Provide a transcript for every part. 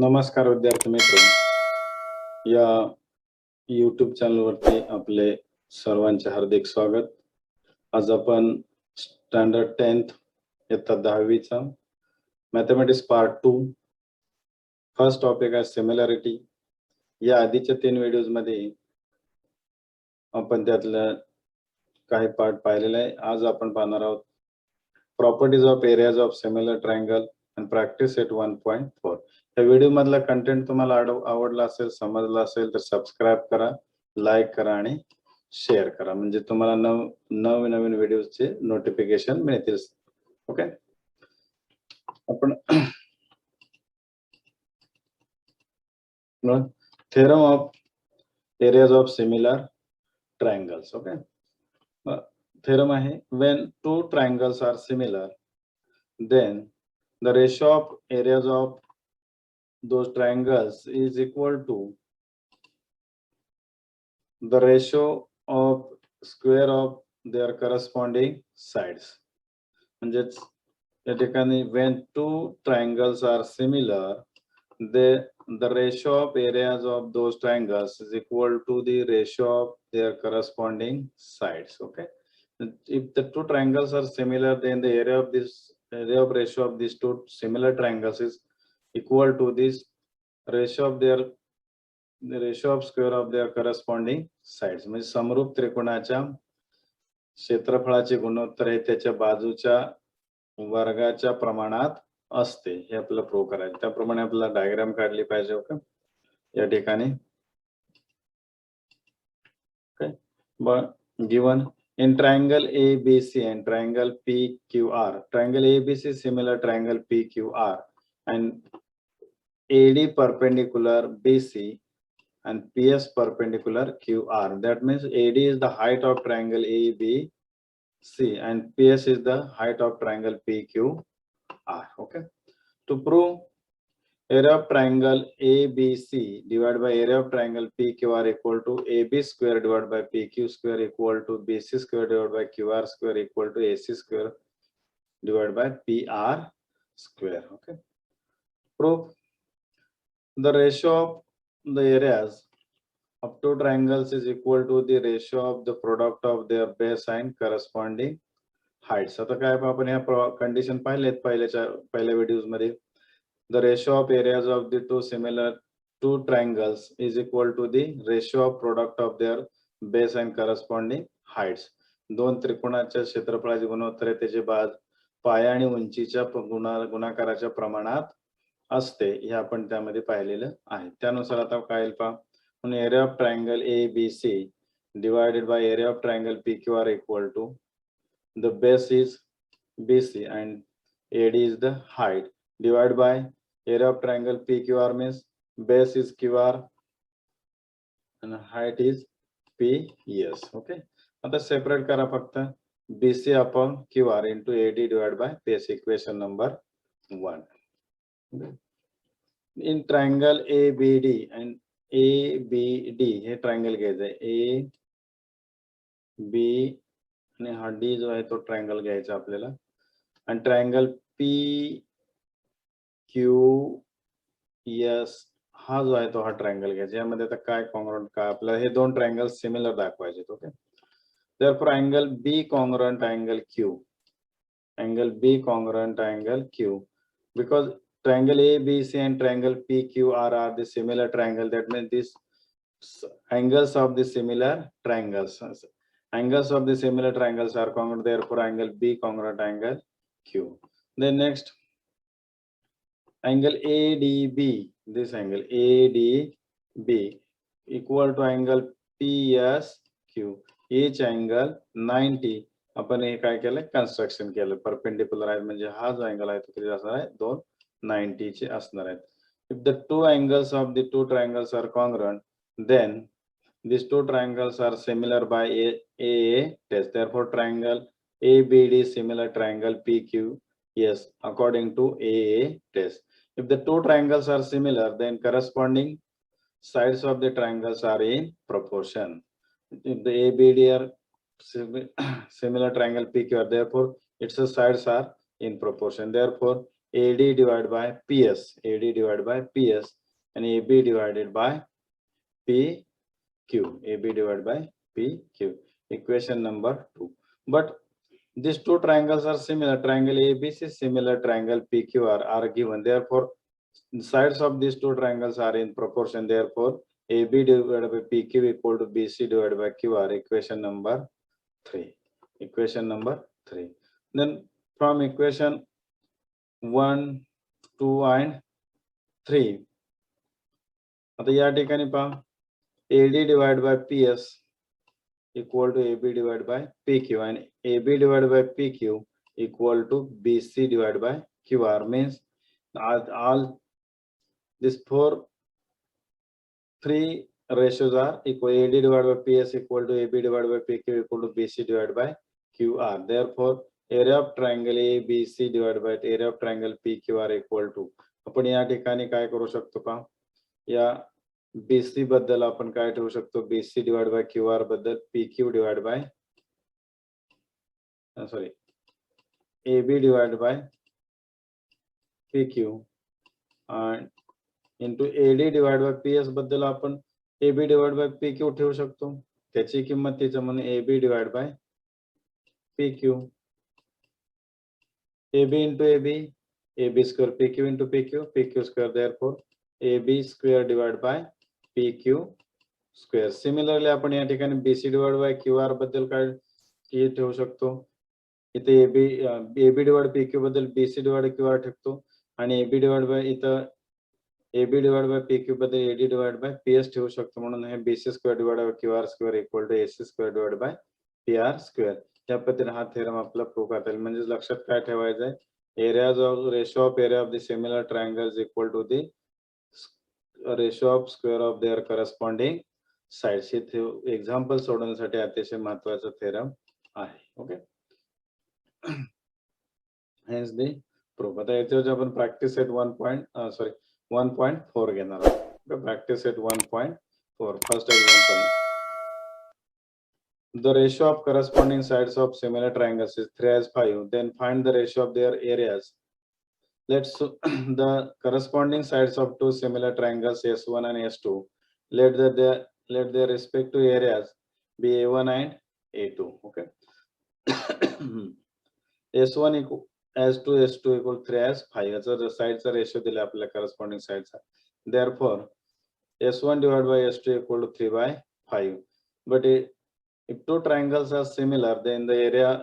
नमस्कार विद्यार्थी मित्र, या यूट्यूब चॅनलवरती आपले सर्वांचे हार्दिक स्वागत. आज आपण स्टँडर्ड 10th इयत्ता 10वीचा मॅथमॅटिक्स पार्ट 2 फर्स्ट टॉपिक आहे सिमिलॅरिटी. या आधीच्या 3 व्हिडिओज मध्ये आपण त्यातलं काही पार्ट पाहिलेला आहे. आज आपण पाहणार आहोत properties of areas of similar triangle and practice set 1.4. या व्हिडिओ मधला कंटेंट तुम्हाला आवडला असेल, समजला असेल तर सबस्क्राईब करा, लाईक करा आणि शेअर करा, म्हणजे तुम्हाला नवीन व्हिडिओचे नोटिफिकेशन मिळतील. ओके, आपण theorem of areas of similar triangles. Okay, theorem आहे, when two triangles are similar, then the ratio of areas of those triangles is equal to the ratio of square of their corresponding sides. म्हणजेच या ठिकाणी when two triangles are similar, the ratio of areas of those triangles is equal to the ratio of their corresponding sides. Okay, if the two triangles are similar, then the area of ratio of these two similar triangles is equal to this ratio of the ratio of square of their corresponding sides. म्हणजे समरूप त्रिकोणाच्या क्षेत्रफळाचे गुणोत्तर हे त्याच्या बाजूच्या वर्गाच्या प्रमाणात असते, हे आपल्याला प्रूव्ह करायचं. त्याप्रमाणे आपल्याला डायग्राम काढली पाहिजे. ओके, या ठिकाणी given in triangle ABC and triangle PQR, triangle ABC similar triangle PQR and AD perpendicular BC and PS perpendicular QR. That means AD is the height of triangle ABC and PS is the height of triangle PQR. Okay, to prove area of triangle ABC divided by area of triangle PQR equal to AB square divided by PQ square equal to BC square divided by QR square equal to AC square divided by PR square. Okay, prove the ratio of the areas of two triangles is equal to the ratio of the product of their base and corresponding heights. आता काय आपण या condition पाहिलेत पहिल्या videos मध्ये. The ratio of areas of the two triangles is equal to the ratio of product of their base and corresponding heights. दोन त्रिकोणाच्या क्षेत्रफळाचे गुणोत्तर त्याचे पाया आणि उंचीच्या गुणाकाराच्या प्रमाणात असते, हे आपण त्यामध्ये पाहिलेलं आहे. त्यानुसार आता काय येईल पहा, म्हणून area of triangle ABC divided by area of triangle PQR equal to the base is BC and AD is the height divided by area of triangle PQR means base is QR and height is PS. Okay, आता separate करा फक्त BC upon QR into AD divided by PS, equation number 1. in triangle ABD and ABD हे triangle घ्यायचं आहे, AB आणि हा D जो आहे तो ट्रायंगल घ्यायचा आपल्याला, आणि ट्रायंगल PQS हा जो आहे तो हा ट्रायंगल घ्यायचा. यामध्ये आता काय कॉन्ग्रुएंट काय आपल्याला हे दोन ट्रायंगल सिमिलर दाखवायचे. Okay, therefore angle B congruent angle Q, angle B congruent angle Q, because triangle ABC and triangle PQR are the similar triangle. That means these angles of the similar triangles of the similar triangles are congruent, therefore angle B congruent angle Q. Then next, angle ADB, this angle ADB equal to angle PSQ, each angle 90. आपण हे काय केलं, construction केलं, perpendicular आहे म्हणजे हा जो angle आहे तो किती असणार आहे, 290 चे असणार आहेत. if the two angles of the two triangles are congruent, then these two triangles are similar by AA test. Therefore triangle ABD similar triangle PQS according to AA test. If the two triangles are similar, then corresponding sides of the triangles are in proportion. If the ABD are similar triangle PQR, therefore its sides are in proportion. Therefore AD divided by PS, AD divided by PS, and AB divided by PQ, AB divided by PQ. Equation number 2. But these two triangles are similar. Triangle ABC similar, triangle PQR are given. Therefore, sides of these two triangles are in proportion. Therefore, AB divided by PQ equal to BC divided by QR. Equation number 3. Equation number 3. Then from equation 1, 2 and 3. आता या ठिकाणी पहा AD divided by PS equal to AB divided by PQ, and AB divided by PQ equal to BC divided by QR. Means all these three ratios are equal. AD divided by PS equal to AB divided by PQ equal to BC divided by QR. Therefore, area of triangle ABC divided by area of triangle PQR equal to, आपण या ठिकाणी काय करू शकतो पहा, या BC बद्दल आपण काय ठेवू शकतो, BC डिवाइड बाय QR बद्दल PQ divide by sorry AB divide by PQ and into AD divide by PS बद्दल आपण AB डिवाइड बाय PQ ठेवू शकतो. त्याची किंमत तिचं म्हणून AB divide by PQ, AB into AB, AB square, PQ into PQ, PQ square. Therefore, AB square divided by PQ square. Similarly, आपण या ठिकाणी BC divided by QR बद्दल काय ठेवू शकतो. इथे AB divided PQ बद्दल BC divided QR ठेवतो आणि AB divided by इथं AB divided by PQ बद्दल AD divided by PS ठेवू शकतो. म्हणून हे BC square divided by QR square equal to AC square divided by PR square. त्या पद्धतीने हा थेरम आपला प्रूव्ह करता येईल. म्हणजे लक्षात काय ठेवायचं आहे, areas of ratio of area of the similar triangles equal to the ratio of square of their corresponding sides. हे एक्झाम्पल सोडवण्यासाठी अतिशय महत्त्वाचा थेरम आहे. Okay, hence the proof. आता याच्यावर आपण प्रॅक्टिस सेट 1.4 घेणार आहोत. Practice set 1.4. First example, the ratio of corresponding sides of similar triangles is 3:5. Then find the ratio of their areas. Let's the corresponding sides of two similar triangles S1 and S2. Let their respective areas be A1 and A2. Okay. S1 equal S2 equal 3:5. So the sides are ratio दिले आपल्याला corresponding sides are. Therefore, S1 divided by S2 equal to 3/5. But if two triangles are similar, then the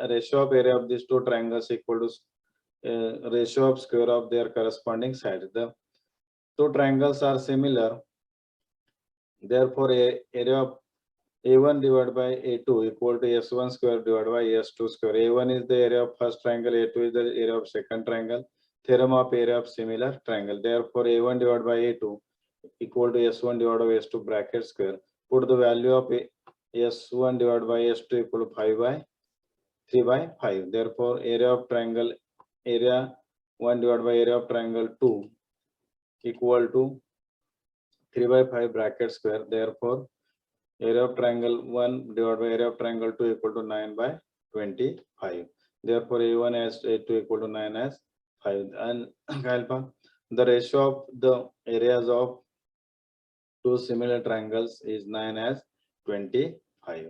ratio of area of these two triangles equal to ratio of square of their corresponding sides. The two triangles are similar, therefore area of A1 divided by A2 equal to S1 square divided by S2 square. A1 is the area of first triangle, A2 is the area of second triangle. Theorem of area of similar triangle. Therefore, A1 divided by A2 equal to S1 divided by S2 bracket square. Put the value of S1 divided by S2 equal to 3/5. Therefore, area of triangle area 1 divided by area of triangle 2 equal to 3/5 bracket square. Therefore, area of triangle 1 divided by area of triangle 2 equal to 9/25. Therefore, A1 as A2 equal to 9 as 5. And the ratio of the areas of two similar triangles is 9 as 25.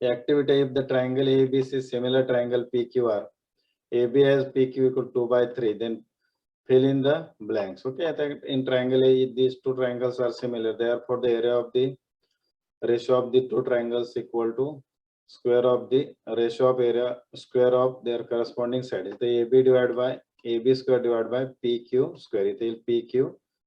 Activity, if the triangle ABC is similar triangle PQR, AB has PQ equal to 2/3, then fill in the blanks. Okay, I think in triangle A, these two triangles are similar. Therefore, the area of the ratio of the two triangles equal to square of the ratio of area square of their corresponding sides. The AB divided by AB square divided by PQ square. It is PQ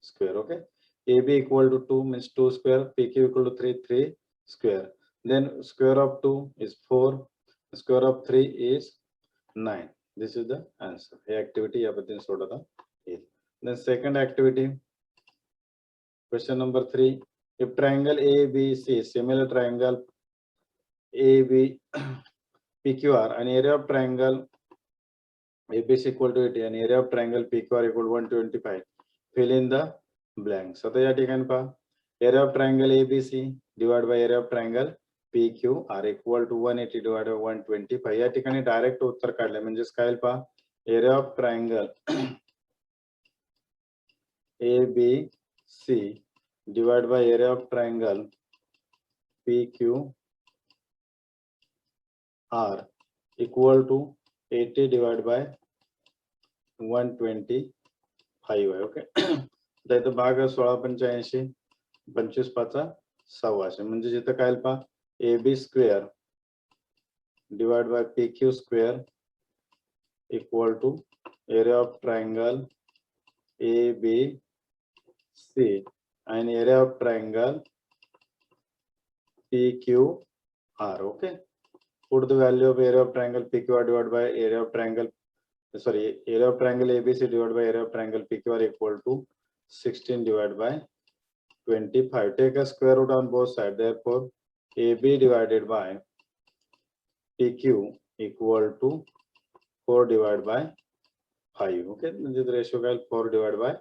square. Okay, AB equal to 2 means 2 square, PQ equal to 3 square. Then square of 2 is 4, square of 3 is 9. This is the answer. The activity everything sort of is. Then second activity, question number 3. If triangle ABC, similar triangle AB PQR, an area of triangle ABC equal to 80, and area of triangle PQR equal to 125. Fill in the blanks. So the area of triangle ABC divided by area of triangle P Q R equal to 180 divided by 125. या ठिकाणी direct उत्तर काढले म्हणजेच काय येईल पहा, area of triangle A B C divide by area of triangle P Q R equal to 80 divide by 125 आहे. Okay. तर इथं भाग 1685 25 पाचा 1600 म्हणजे जिथं काय पहा, A B square divide by P Q square equal to area of triangle A B C and area of triangle PQR. Okay, put the value of area of triangle PQR divided by area of triangle ABC divided by area of triangle PQR equal to 16 divided by 25. Take a square root on both sides. Therefore, AB divided by PQ equal to 4 divided by 5. Okay, म्हणजे ratio काय 4 divided by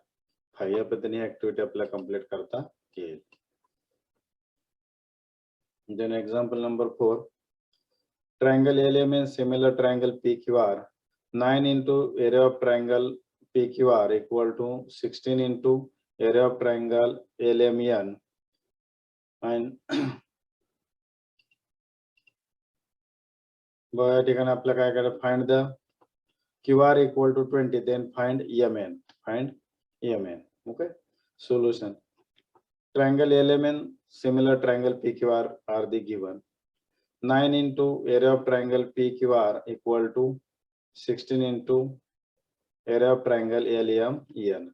5 या पद्धतीने activity आपल्याला complete करता येईल. Then example number 4. Triangle LM and similar triangle PQR. 9 into area of triangle PQR equal to 16 into area of triangle LMN. And या ठिकाणी आपल्याला काय करायचं, find the QR equal to 20, then find MN. Find MN. Okay. Solution. Triangle LMN, similar triangle PQR are the given. 9 into area of triangle PQR equal to 16 into area of triangle LMN.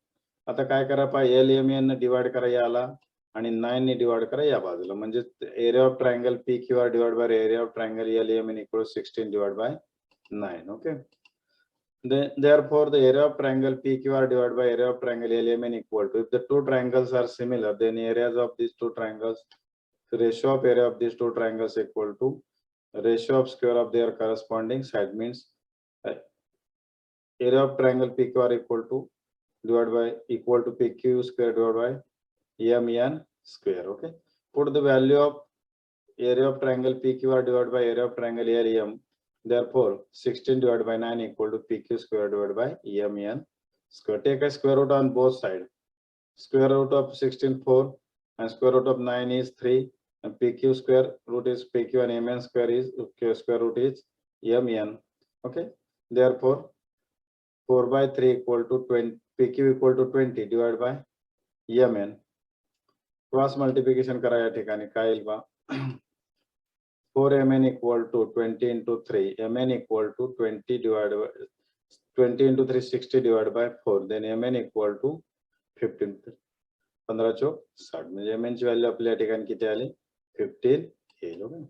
आता काय करा पहा, LMN ने divide करा याला आणि 9 ने divide करा या बाजूला, म्हणजे area of triangle PQR divide by area of triangle LMN equal 16 divide by 9. Okay. Therefore, the area of triangle PQR divided by area of triangle LMN equal to, if the two triangles are similar, then areas of these two triangles, the ratio of area of these two triangles equal to ratio of square of their corresponding side. Means area of triangle PQR equal to PQ square divided by MN square. Okay. Put the value of area of triangle PQR divided by area of triangle LM. Therefore, 16 divided by 9 equal to PQ square divided by MN square. Take a square root on both sides. Square root of 16 4 and square root of 9 is 3, and PQ square root is PQ and MN square is square root is MN. Okay. Therefore, 4 by 3 equal to 20, PQ equal to 20 divided by MN. Cross multiplication करा या ठिकाणी काय येईल बा, 4MN equal to 20 into 3. MN equal to 20 divided by 20 into 3 60 divided by 4. Then MN equal to 15. 15 चौक 60. म्हणजे MN ची value आपल्या ठिकाणी किती आली, 15 येईल. Okay.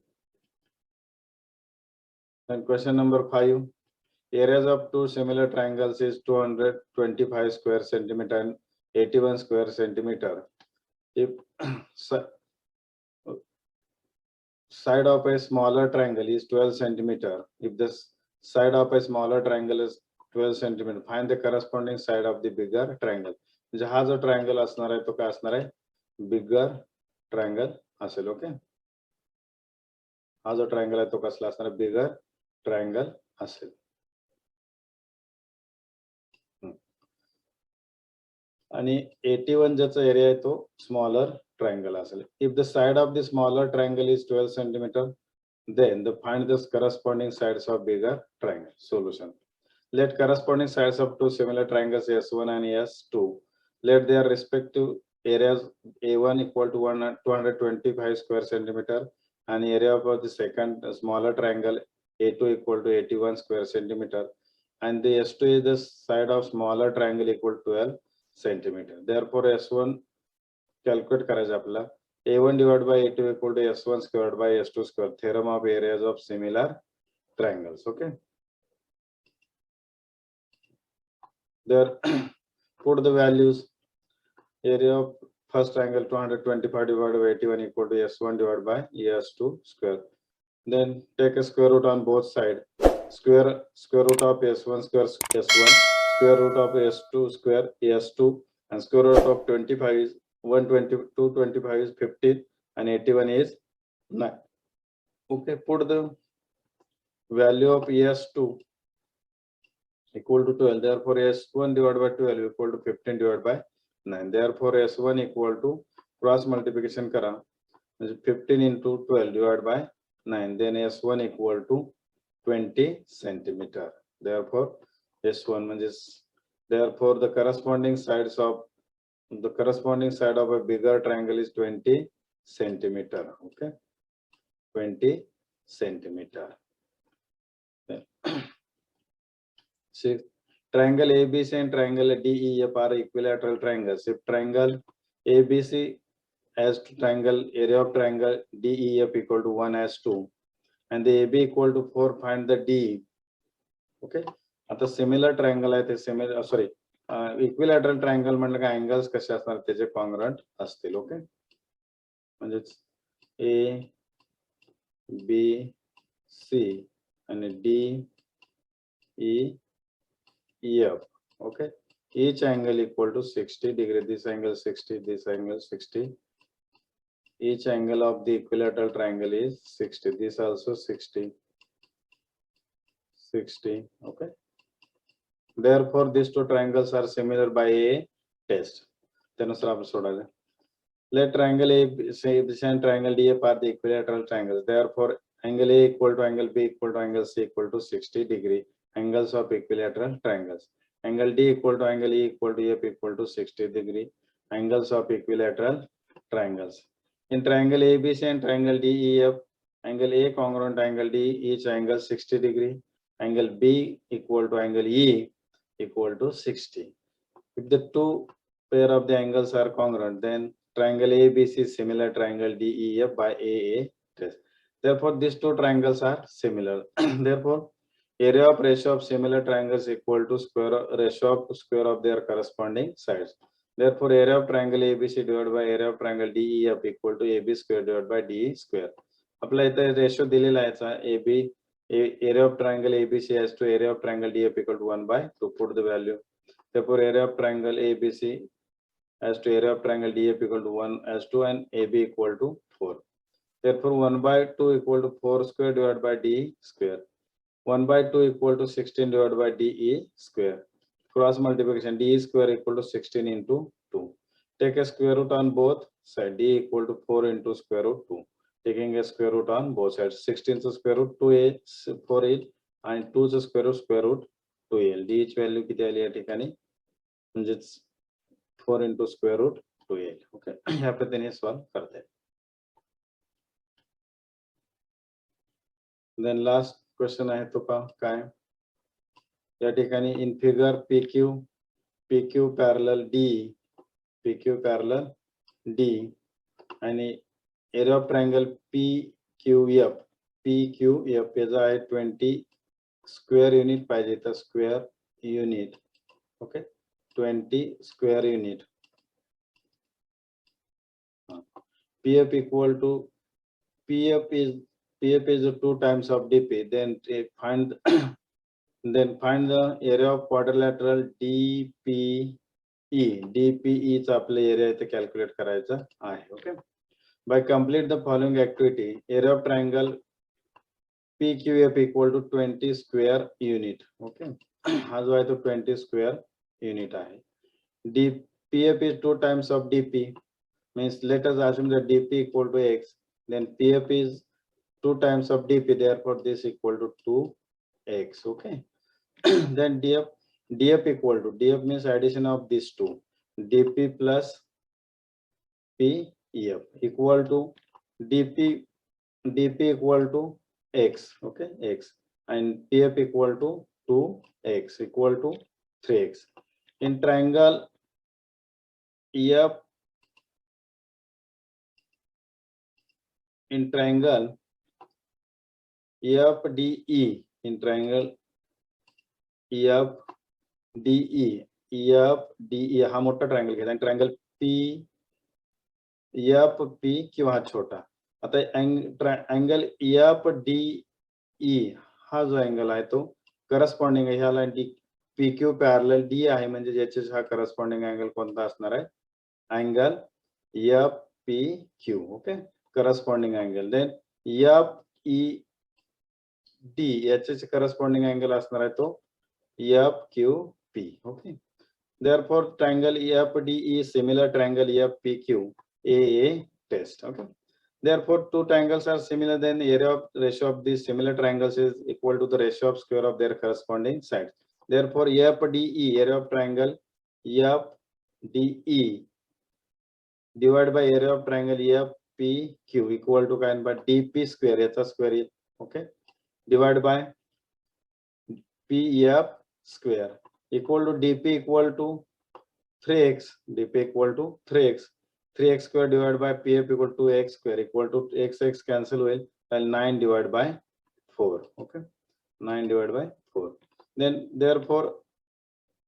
And question number 5. Areas of two similar triangles is 225 square centimeter and 81 square centimeter. If side of a smaller triangle is 12 centimeter, if the side of a smaller triangle is 12 centimeter, find the corresponding side of the bigger triangle. म्हणजे हा जो triangle असणार आहे तो काय असणार आहे, बिगर triangle असेल. ओके. हा जो ट्रायंगल आहे तो कसला असणार, बिगर ट्रायंगल असेल. आणि 81 ज्याचा एरिया आहे तो स्मॉलर ट्रायंगल असेल. If the side of the smaller triangle is 12 centimeter, then find the corresponding sides of bigger triangle. Solution. Let corresponding sides of two similar triangles S1 and S2, let their respective areas A1 equal to 225 square centimeter and area of the second smaller triangle A2 equal to 81 square centimeter, and the S2 is the side of smaller triangle equal to 12 centimeter. Therefore, S1 calculate करायचं आपला, A1 divided by A2 equal to S1 squared by S2 square. Theorem of areas of similar triangles. Okay. There, put the values. Area of first triangle 225 divided by 81 equal to S1 divided by S2 square. Then take a square root on both sides. Square root of S1 square S1, square root of S2 square S2, and square root of 25 is 120, 225 is 50, and 81 is 9. Okay, put the value of ES2 equal to 12. Therefore, S1 divided by 12 equal to 15 divided by 9. Therefore, S1 equal to cross multiplication kara. 15 into 12 divided by 9. Then S1 equal to 20 centimeter. Therefore, S1 is therefore the corresponding side of a bigger triangle is 20 centimeter. Okay, 20 centimeter. Then, see, triangle ABC and triangle DEF are equilateral triangles. If triangle ABC has triangle area of triangle DEF equal to 1 as 2 and the AB equal to 4, find the DE. Okay, आता similar triangle आहे ते similar sorry equilateral triangle म्हटलं का angles कसे असणार त्याचे congruent असतील. Okay, म्हणजे A B C आणि D E F. Okay, each angle equal to 60 degree. This angle 60, this angle 60. Each angle of the equilateral triangle is 60. This also 60. 60. Okay. Therefore, these two triangles are similar by a test. Let triangle A say this and triangle DF are the equilateral triangles. Therefore, angle A equal to angle B equal to angle C equal to 60 degree. Angles of equilateral triangles. Angle D equal to angle E equal to F equal to 60 degree. Angles of equilateral triangles. In triangle ABC and triangle DEF, angle A congruent angle D, each angle 60 degree. Angle B equal to angle E equal to 60. If the two pair of the angles are congruent, then triangle ABC is similar triangle DEF by AA test. Therefore, these two triangles are similar. Therefore, area of ratio of similar triangles equal to ratio of square of their corresponding sides. Therefore, area of triangle ABC divided by area of triangle DEF equal to AB square divided by DE square. Apply the ratio दिलेला आहे AB area of triangle ABC as to area of triangle DF equal to 1 by 2. Put the value. Therefore, area of triangle ABC as to area of triangle DF equal to 1 as 2 and AB equal to 4. Therefore, 1 by 2 equal to 4 square divided by DE square. 1 by 2 equal to 16 divided by DE square. Cross multiplication, DE square equal to 16 into 2. Take a square root on both sides. D equal to 4 into square root 2. Taking a square root on both sides. 16 to square root 2a 4a and 2 to square root 2a. D value किती आली या ठिकाणी म्हणजेच 4 into square root 2a. Okay, ह्या पद्धतीने solve करते. Then last question आहे तो पहा काय या ठिकाणी in figure PQ parallel D आणि area of triangle PQF याचा आहे 20 square unit पाहिजे तर square unit. Okay, 20 square unit. PF equal to PF is 2 times of DP. Then find the area of quadrilateral DPE. DPE चा आपल्या area इथे calculate करायचा आहे. Okay. By complete the following activity, area of triangle PQF equal to 20 square unit. Okay, हा जो आहे तो 20 square unit आहे. PF is 2 times of DP. Means let us assume that DP equal to X. Then PF is 2 times of DP. Therefore, this equal to 2X. Okay. Then DF equal to DF means addition of these two. DP plus PF equal to DP equal to X. Okay, X and PF equal to 2X equal to 3X. In triangle EF, in triangle EFDE, in triangle EFDE हा मोठा triangle घ्यायचा आणि triangle PFP किंवा हा छोटा. आता angle EFDE हा जो अँगल आहे तो करस्पॉन्डिंग आहे ह्याला PQ पॅरलल D आहे म्हणजे ज्याचे हा करस्पॉन्डिंग अँगल कोणता असणार आहे angle EFPQ. Okay, corresponding angle. Then D याचे करस्पॉन्डिंग अँगल असणार आहे तो FQP. Okay. Therefore, triangle EFDE is similar triangle FPQ AA test. Okay. Therefore, two triangles are similar. Then area of ratio of these similar triangles is equal to the ratio of square of their corresponding sides. Therefore, FDE area of triangle FDE divided by area of triangle FPQ equal to kind by DP square. It's a square. Okay. Divided by PF square equal to DP equal to 3x, DP equal to 3x, 3x square divided by PF equal to x square equal to x cancel will and 9 divided by 4. Okay, 9 divided by 4. Then therefore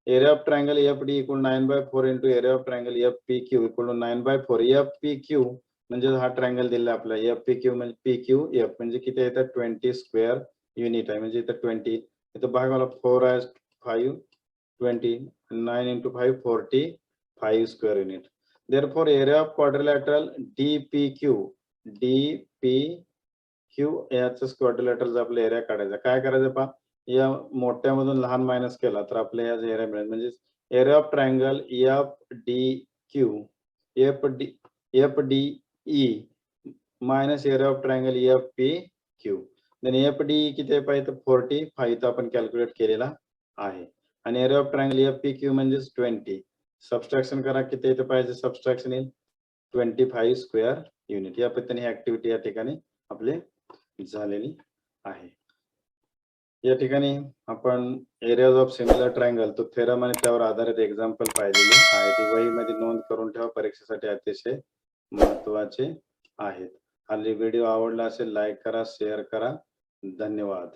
area of triangle FD equal to 9 by 4 into area of triangle FPQ equal to 9 by 4. FPQ म्हणजे हा triangle दिला आपला FPQ म्हणजे PQF म्हणजे किती येतात 20 square unit आहे म्हणजे इथं 20 इथं भागाला 4 आहे 5 20 9 into 5 45 square unit. Therefore area of quadrilateral DPQ याचा quadrilateral आपला एरिया काढायचा काय करायचं पहा या मोठ्यामधून लहान मायनस केला तर आपल्याला याचा एरिया मिळेल म्हणजे area of triangle FDE minus area of triangle FPQ. Then FDE किती आहे पाहिजे 45 आपण कॅल्क्युलेट केलेला आहे आणि एरिया ऑफ ट्रायंगल FPQ म्हणजे 20. सबस्ट्रॅक्शन करा किती येते पाहिजे सबस्ट्रॅक्शन येईल 25 स्क्वेअर युनिट. या पद्धतीने ही ऍक्टिव्हिटी या ठिकाणी आपले झालेली आहे. या ठिकाणी आपण एरियाज ऑफ सिमिलर ट्रायंगल तो थेरम आणि त्यावर आधारित एक्झाम्पल पाहिलेले आहे ती वहीमध्ये नोंद करून ठेवा परीक्षेसाठी अतिशय महत्त्वाचे आहेत. हा व्हिडिओ आवडला असेल लाईक करा शेअर करा. धन्यवाद.